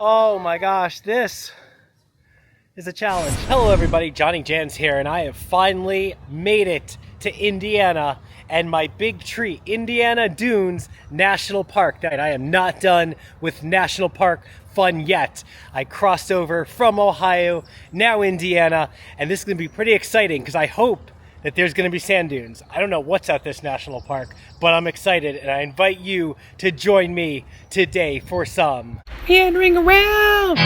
Oh my gosh, this is a challenge. Hello everybody, JohnnyJans here, and I have finally made it to Indiana and my big treat, Indiana Dunes National Park. I am not done with National Park fun yet. I crossed over from Ohio, now Indiana, and this is gonna be pretty exciting because I hope that there's gonna be sand dunes. I don't know what's at this national park, but I'm excited and I invite you to join me today for some meandering around.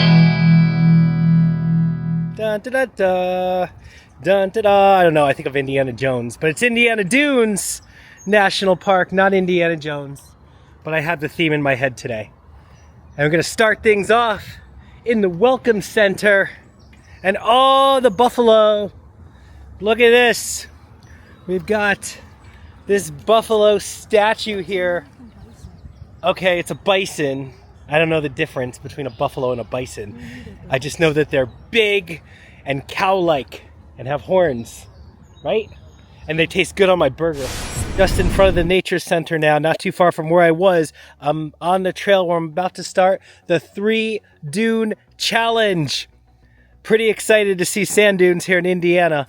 Dun da da da, dun da da. I don't know, I think of Indiana Jones, but it's Indiana Dunes National Park, not Indiana Jones. But I have the theme in my head today. And we're gonna start things off in the Welcome Center. And oh, the buffalo. Look at this. We've got this buffalo statue here. Okay, it's a bison. I don't know the difference between a buffalo and a bison. I just know that they're big and cow-like and have horns, right? And they taste good on my burger. Just in front of the Nature Center now, not too far from where I was. I'm on the trail where I'm about to start the 3 Dune Challenge. Pretty excited to see sand dunes here in Indiana.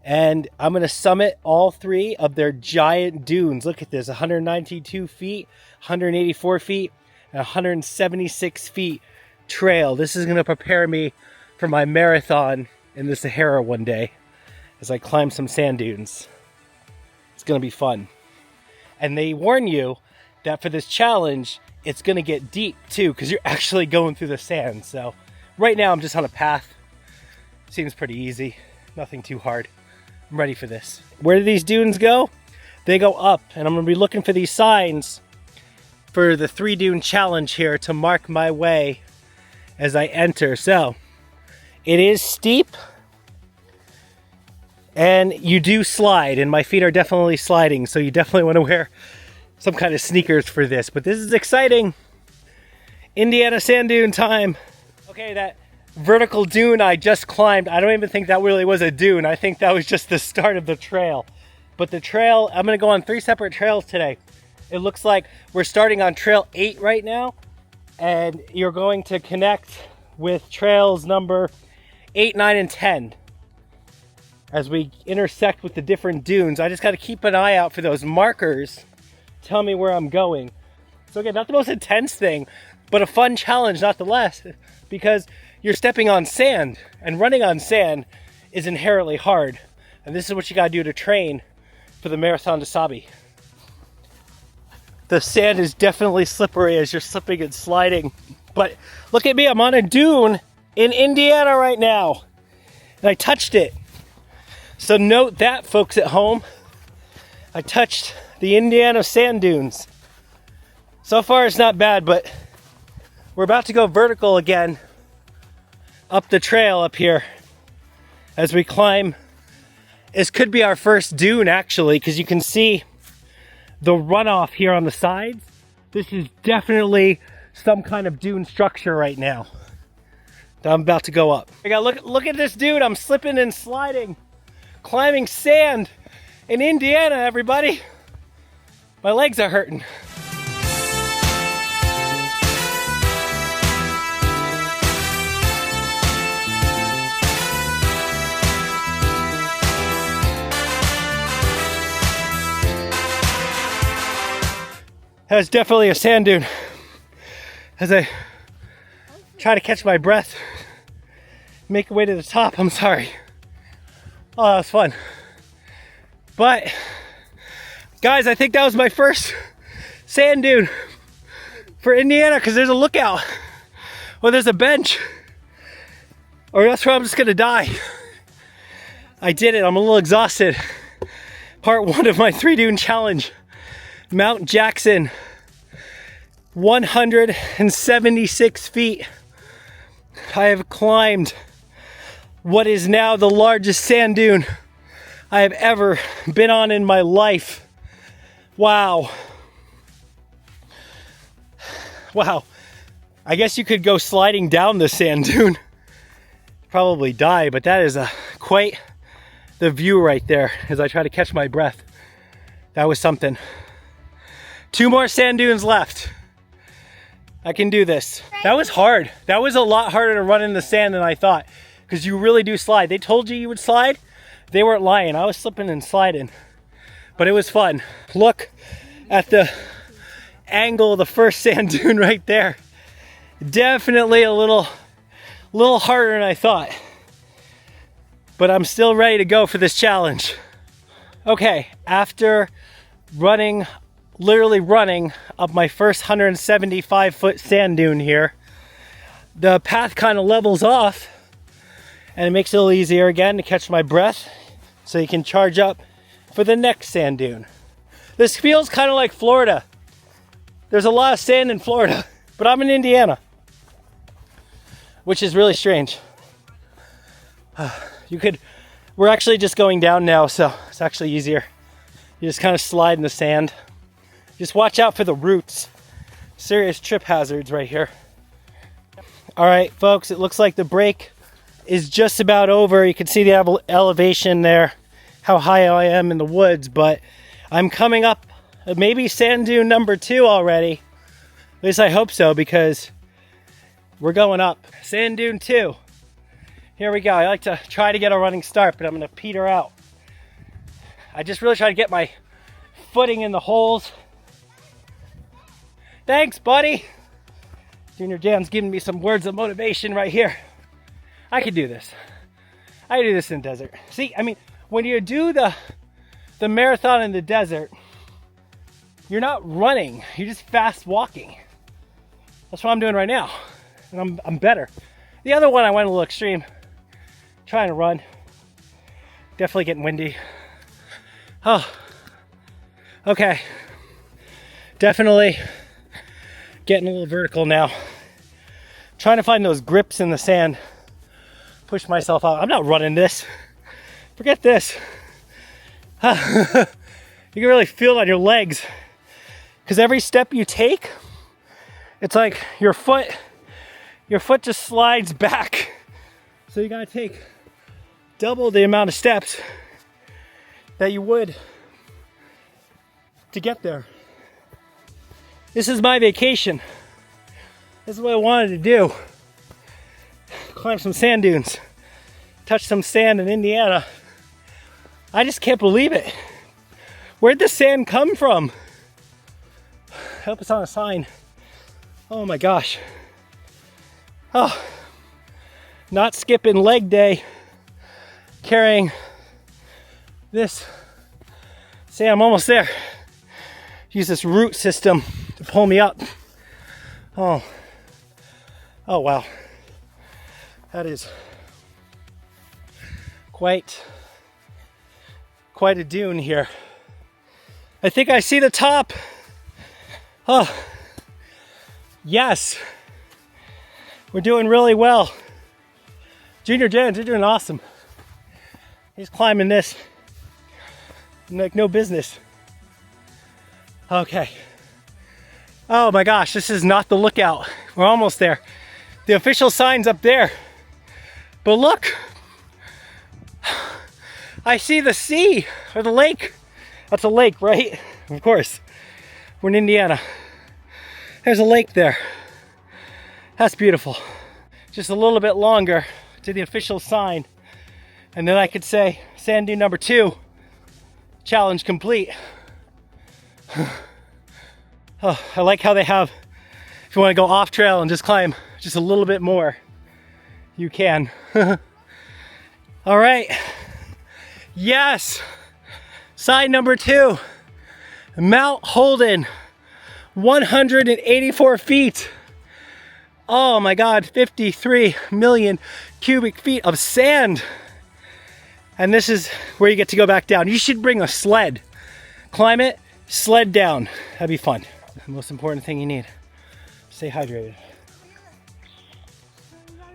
And I'm going to summit all 3 of their giant dunes. Look at this, 192 feet, 184 feet, and 176 feet trail. This is going to prepare me for my marathon in the Sahara one day as I climb some sand dunes. It's going to be fun. And they warn you that for this challenge, it's going to get deep too, because you're actually going through the sand. So right now I'm just on a path. Seems pretty easy, nothing too hard. I'm ready for this. Where do these dunes go? They go up, and I'm going to be looking for these signs for the 3 Dune Challenge here to mark my way as I enter. So it is steep and you do slide, and my feet are definitely sliding, so you definitely want to wear some kind of sneakers for this. But this is exciting. Indiana sand dune time. Okay, that vertical dune I just climbed, I don't even think that really was a dune. I think that was just the start of the trail. But the trail, I'm going to go on 3 separate trails today. It looks like we're starting on trail 8 right now, and you're going to connect with trails number 8, 9, and 10 as we intersect with the different dunes. I just got to keep an eye out for those markers. Tell me where I'm going. So again, not the most intense thing, but a fun challenge nonetheless, because you're stepping on sand, and running on sand is inherently hard. And this is what you gotta do to train for the Marathon des Sables. The sand is definitely slippery as you're slipping and sliding. But look at me, I'm on a dune in Indiana right now. And I touched it. So note that, folks at home. I touched the Indiana sand dunes. So far it's not bad, but we're about to go vertical again up the trail up here as we climb. This could be our first dune actually, because you can see the runoff here on the sides. This is definitely some kind of dune structure right now that I'm about to go up. I got look at this dude. I'm slipping and sliding, climbing sand in Indiana, everybody. My legs are hurting. That's definitely a sand dune. As I try to catch my breath, make my way to the top. I'm sorry. Oh, that was fun. But guys, I think that was my first sand dune for Indiana, because there's a lookout, or there's a bench, or that's where I'm just gonna die. I did it. I'm a little exhausted. Part 1 of my 3 Dune Challenge. Mount Jackson, 176 feet. I have climbed what is now the largest sand dune I have ever been on in my life. Wow. Wow. I guess you could go sliding down the sand dune. Probably die, but that is quite the view right there as I try to catch my breath. That was something. 2 more sand dunes left. I can do this. That was hard. That was a lot harder to run in the sand than I thought, because you really do slide. They told you would slide. They weren't lying. I was slipping and sliding, but it was fun. Look at the angle of the first sand dune right there. Definitely a little harder than I thought, but I'm still ready to go for this challenge. Okay, after literally running up my first 175-foot sand dune here, the path kind of levels off and it makes it a little easier again to catch my breath so you can charge up for the next sand dune. This feels kind of like Florida. There's a lot of sand in Florida, but I'm in Indiana, which is really strange. We're actually just going down now, so it's actually easier. You just kind of slide in the sand. Just watch out for the roots. Serious trip hazards right here. All right, folks, it looks like the break is just about over. You can see the elevation there, how high I am in the woods, but I'm coming up maybe sand dune number 2 already. At least I hope so, because we're going up. Sand dune 2. Here we go. I like to try to get a running start, but I'm going to peter out. I just really try to get my footing in the holes. Thanks, buddy. JohnnyJans giving me some words of motivation right here. I can do this. I can do this in the desert. See, I mean, when you do the marathon in the desert, you're not running. You're just fast walking. That's what I'm doing right now. And I'm better. The other one I went a little extreme. Trying to run. Definitely getting windy. Oh. Okay. Definitely getting a little vertical now. Trying to find those grips in the sand. Push myself out. I'm not running this. Forget this. You can really feel it on your legs. Because every step you take, it's like your foot just slides back. So you gotta take double the amount of steps that you would to get there. This is my vacation. This is what I wanted to do. Climb some sand dunes, touch some sand in Indiana. I just can't believe it. Where'd the sand come from? I hope it's on a sign. Oh my gosh. Oh, not skipping leg day, carrying this. See, I'm almost there. Use this root system to pull me up. Oh wow. That is quite a dune here. I think I see the top. Oh, yes. We're doing really well. JohnnyJans, you're doing awesome. He's climbing this like no business. Okay. Oh my gosh, this is not the lookout. We're almost there. The official sign's up there. But look, I see the sea or the lake. That's a lake, right? Of course. We're in Indiana. There's a lake there. That's beautiful. Just a little bit longer to the official sign. And then I could say, sand dune number 2, challenge complete. Oh, I like how they have, if you want to go off trail and just climb just a little bit more, you can. All right. Yes. Sign number 2, Mount Holden, 184 feet. Oh my God, 53 million cubic feet of sand. And this is where you get to go back down. You should bring a sled. Climb it, sled down. That'd be fun. The most important thing you need. Stay hydrated.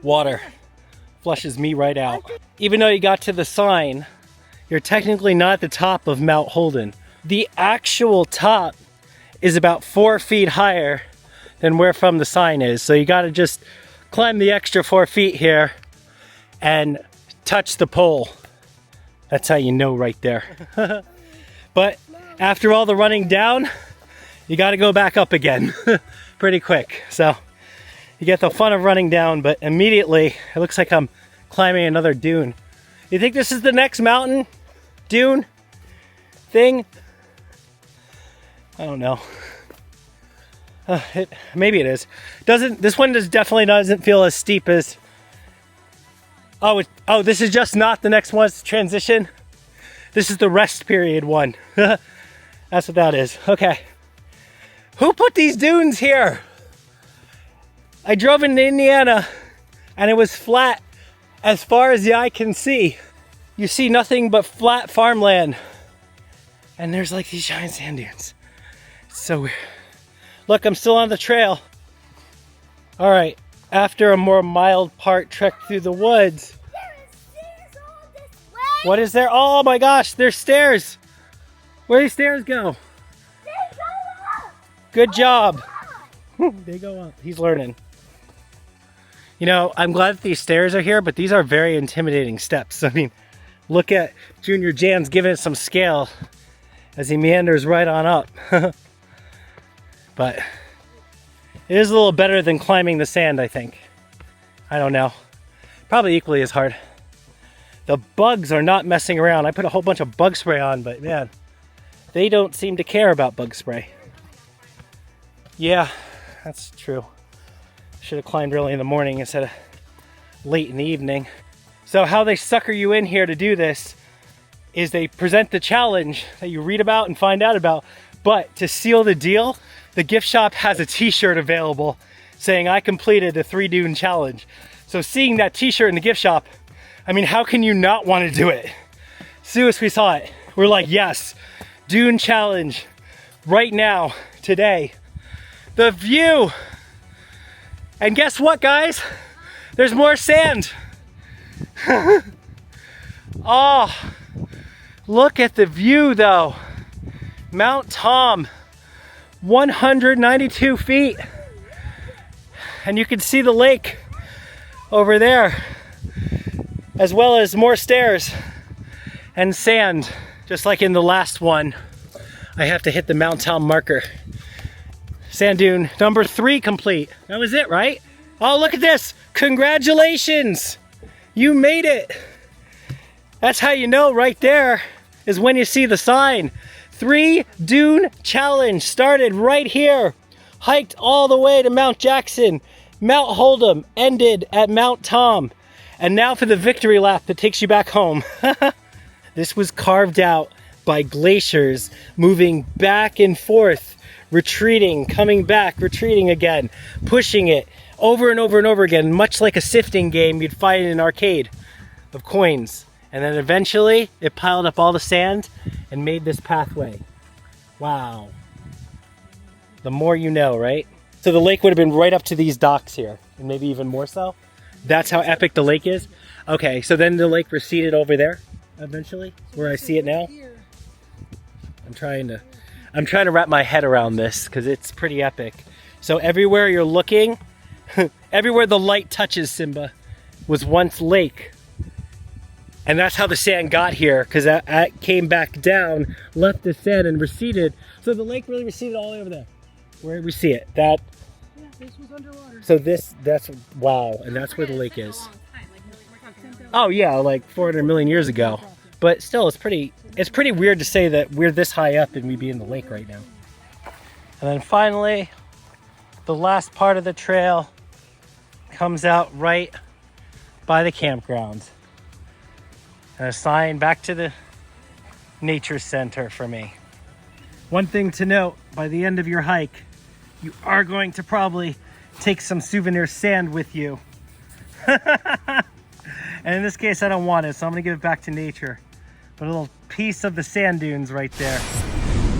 Water flushes me right out. Even though you got to the sign, you're technically not at the top of Mount Holden. The actual top is about 4 feet higher than where from the sign is. So you gotta just climb the extra 4 feet here and touch the pole. That's how you know right there. But after all the running down, you gotta go back up again. pretty quick. So you get the fun of running down, but immediately it looks like I'm climbing another dune. You think this is the next mountain dune thing? I don't know. Maybe it is. This one definitely doesn't feel as steep as. Oh, this is just not the next one. It's transition. This is the rest period one. That's what that is. Okay. Who put these dunes here? I drove into Indiana and it was flat as far as the eye can see. You see nothing but flat farmland. And there's like these giant sand dunes. It's so weird. Look, I'm still on the trail. All right, after a more mild part trek through the woods. What is there? Oh my gosh, there's stairs. Where do these stairs go? They go up. Good job. They go up. He's learning. You know, I'm glad that these stairs are here, but these are very intimidating steps. I mean, look at JohnnyJans giving it some scale as he meanders right on up. But it is a little better than climbing the sand, I think. I don't know. Probably equally as hard. The bugs are not messing around. I put a whole bunch of bug spray on, but man, they don't seem to care about bug spray. Yeah, that's true. Should have climbed early in the morning instead of late in the evening. So how they sucker you in here to do this is they present the challenge that you read about and find out about, but to seal the deal, the gift shop has a t-shirt available saying I completed the 3 dune challenge. So seeing that t-shirt in the gift shop, I mean, how can you not want to do it? As soon as we saw it, we're like, yes, dune challenge right now, today. The view. And guess what, guys? There's more sand. Oh, look at the view though. Mount Tom, 192 feet. And you can see the lake over there, as well as more stairs and sand. Just like in the last one, I have to hit the Mount Tom marker. Sand dune number 3 complete. That was it, right? Oh, look at this. Congratulations. You made it. That's how you know right there is when you see the sign. 3 dune challenge started right here. Hiked all the way to Mount Jackson. Mount Hold'em ended at Mount Tom. And now for the victory lap that takes you back home. This was carved out by glaciers moving back and forth, retreating, coming back, retreating again, pushing it over and over and over again, much like a sifting game you'd find in an arcade of coins. And then eventually it piled up all the sand and made this pathway. Wow. The more you know, right? So the lake would have been right up to these docks here, and maybe even more so. That's how epic the lake is. Okay, so then the lake receded over there eventually, where I see it now. I'm trying to wrap my head around this because it's pretty epic. So everywhere you're looking, everywhere the light touches, Simba, was once lake. And that's how the sand got here, because that came back down, left the sand and receded. So the lake really receded all the way over there, where we see it. Yeah, this was underwater. So that's, wow, and that's where the lake is. Oh yeah, like 400 million years ago. But still, it's pretty weird to say that we're this high up and we'd be in the lake right now. And then finally, the last part of the trail comes out right by the campground. And a sign back to the nature center for me. One thing to note, by the end of your hike, you are going to probably take some souvenir sand with you. And in this case, I don't want it, so I'm gonna give it back to nature. But a little piece of the sand dunes right there.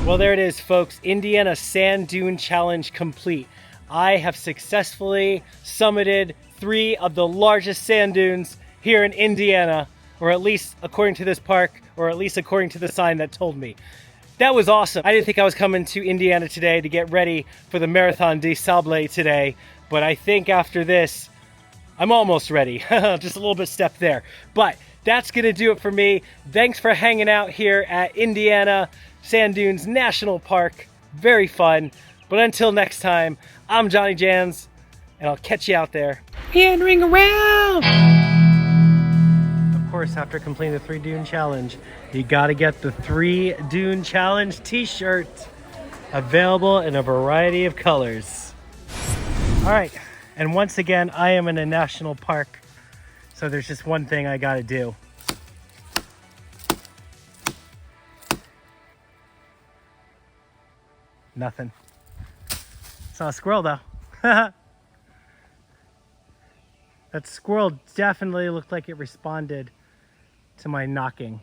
Well, there it is, folks. Indiana Sand Dune Challenge complete. I have successfully summited 3 of the largest sand dunes here in Indiana, or at least according to this park, or at least according to the sign that told me. That was awesome. I didn't think I was coming to Indiana today to get ready for the Marathon des Sables today, but I think after this, I'm almost ready. Just a little bit step there. But that's gonna do it for me. Thanks for hanging out here at Indiana Sand Dunes National Park. Very fun. But until next time, I'm JohnnyJans, and I'll catch you out there meandering around. Of course, after completing the 3 Dune Challenge, you gotta get the 3 Dune Challenge t-shirt, available in a variety of colors. All right, and once again, I am in a national park, so there's just one thing I gotta do. Nothing. Saw a squirrel though. That squirrel definitely looked like it responded to my knocking.